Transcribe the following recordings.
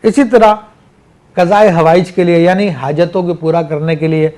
اسی طرح قضائے حوائج کے لیے یعنی حاجتوں کو پورا کرنے کے لیے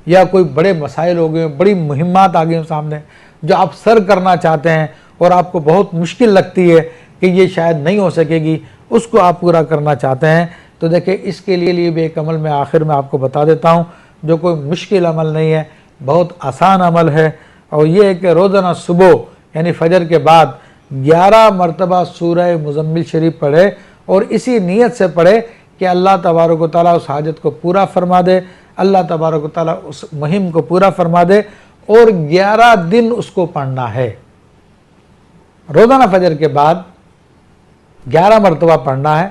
یا کوئی بڑے مسائل ہو گئے, بڑی مہمات آ گئی سامنے جو آپ سر کرنا چاہتے ہیں اور آپ کو بہت مشکل لگتی ہے کہ یہ شاید نہیں ہو سکے گی, اس کو آپ پورا کرنا چاہتے ہیں, تو دیکھیں اس کے لیے بھی ایک عمل میں آخر میں آپ کو بتا دیتا ہوں جو کوئی مشکل عمل نہیں ہے, بہت آسان عمل ہے. اور یہ ہے کہ روزانہ صبح یعنی فجر کے بعد 11 مرتبہ سورہ مزمل شریف پڑھے اور اسی نیت سے پڑھے کہ اللہ تبارک و تعالیٰ اس حاجت کو پورا فرما دے, اللہ تبارک و تعالیٰ اس مہم کو پورا فرما دے, اور 11 دن اس کو پڑھنا ہے. روزانہ فجر کے بعد 11 مرتبہ پڑھنا ہے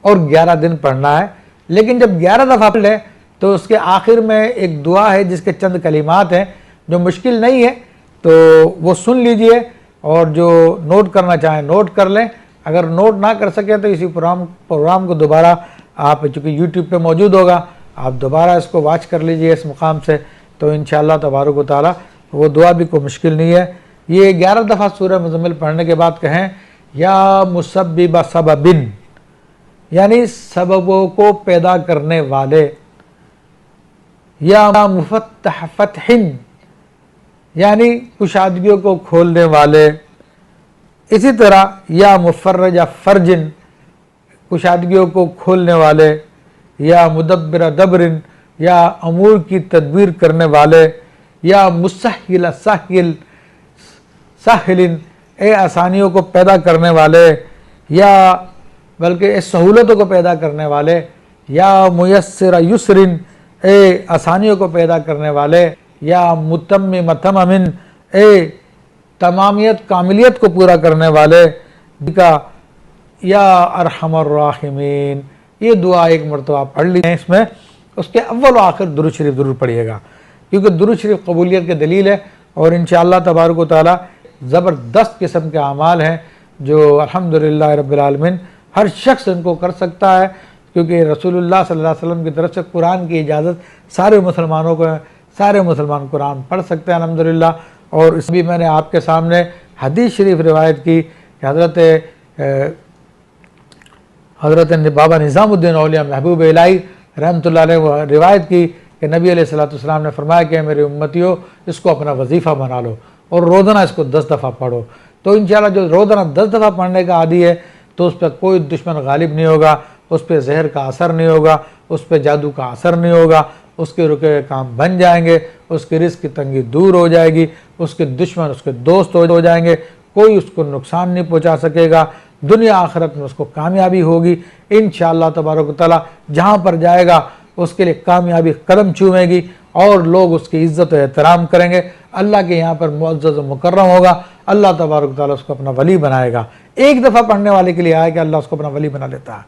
اور 11 دن پڑھنا ہے. لیکن جب 11 دفعہ پڑھ لیں تو اس کے آخر میں ایک دعا ہے جس کے چند کلمات ہیں جو مشکل نہیں ہے, تو وہ سن لیجئے اور جو نوٹ کرنا چاہیں نوٹ کر لیں. اگر نوٹ نہ کر سکیں تو اسی پروگرام کو دوبارہ آپ چونکہ یوٹیوب پہ موجود ہوگا, آپ دوبارہ اس کو واچ کر لیجئے اس مقام سے, تو انشاءاللہ تبارک و تعالیٰ وہ دعا بھی کوئی مشکل نہیں ہے. یہ 11 دفعہ سورہ مزمل پڑھنے کے بعد کہیں یا مسبب سببن یعنی سببوں کو پیدا کرنے والے, یا مفتح فتحن یعنی کشادگیوں کو کھولنے والے, اسی طرح یا مفرج فرجن کشادگیوں کو کھولنے والے, یا مدبر دبرن یا امور کی تدبیر کرنے والے, یا مسہل ساحلن اے آسانیوں کو پیدا کرنے والے, یا بلکہ اس سہولتوں کو پیدا کرنے والے, یا میسر یسرن اے آسانیوں کو پیدا کرنے والے, یا متمم تممن اے تمامیت کاملیت کو پورا کرنے والے کا, یا ارحم الراحمین. یہ دعا ایک مرتبہ پڑھ لیجئے. اس میں اس کے اول و آخر درود شریف ضرور پڑھیے گا کیونکہ درود شریف قبولیت کے دلیل ہے, اور انشاءاللہ تبارک و تعالی زبردست قسم کے اعمال ہیں جو الحمدللہ رب العالمین ہر شخص ان کو کر سکتا ہے, کیونکہ رسول اللہ صلی اللہ علیہ وسلم کی طرف سے قرآن کی اجازت سارے مسلمانوں کو ہے, سارے مسلمان قرآن پڑھ سکتے ہیں الحمدللہ. اور اس بھی میں نے آپ کے سامنے حدیث شریف روایت کی کہ حضرت بابا نظام الدین اولیاء محبوب الہی رحمۃ اللہ علیہ وہ روایت کی کہ نبی علیہ الصلوۃ والسلام نے فرمایا کہ میرے امتیوں اس کو اپنا وظیفہ بنا لو اور روزانہ اس کو 10 دفعہ پڑھو. تو انشاءاللہ جو روزانہ 10 دفعہ پڑھنے کا عادی ہے تو اس پہ کوئی دشمن غالب نہیں ہوگا, اس پہ زہر کا اثر نہیں ہوگا, اس پہ جادو کا اثر نہیں ہوگا, اس کے رکے ہوئے کام بن جائیں گے, اس کے رزق کی تنگی دور ہو جائے گی, اس کے دشمن اس کے دوست ہو جائیں گے, کوئی اس کو نقصان نہیں پہنچا سکے گا, دنیا آخرت میں اس کو کامیابی ہوگی انشاءاللہ تبارک و تعالیٰ. جہاں پر جائے گا اس کے لیے کامیابی قدم چومے گی اور لوگ اس کی عزت و احترام کریں گے, اللہ کے یہاں پر معزز و مکرم ہوگا, اللہ تبارک و تعالیٰ اس کو اپنا ولی بنائے گا. ایک دفعہ پڑھنے والے کے لیے آئے کہ اللہ اس کو اپنا ولی بنا لیتا ہے,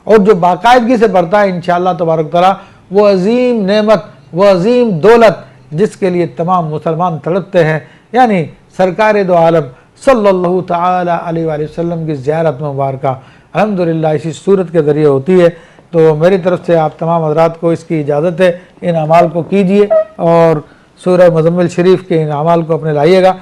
اور جو باقاعدگی سے پڑھتا ہے انشاءاللہ تبارک و تعالیٰ وہ عظیم نعمت, وہ عظیم دولت جس کے لیے تمام مسلمان تڑپتے ہیں, یعنی سرکار دو عالم صلی اللہ تعالی علیہ وآلہ وسلم کی زیارت مبارکہ الحمدللہ اسی صورت کے ذریعے ہوتی ہے. تو میری طرف سے آپ تمام حضرات کو اس کی اجازت ہے, ان اعمال کو کیجئے اور سورہ مزمل شریف کے ان اعمال کو اپنے لائیے گا.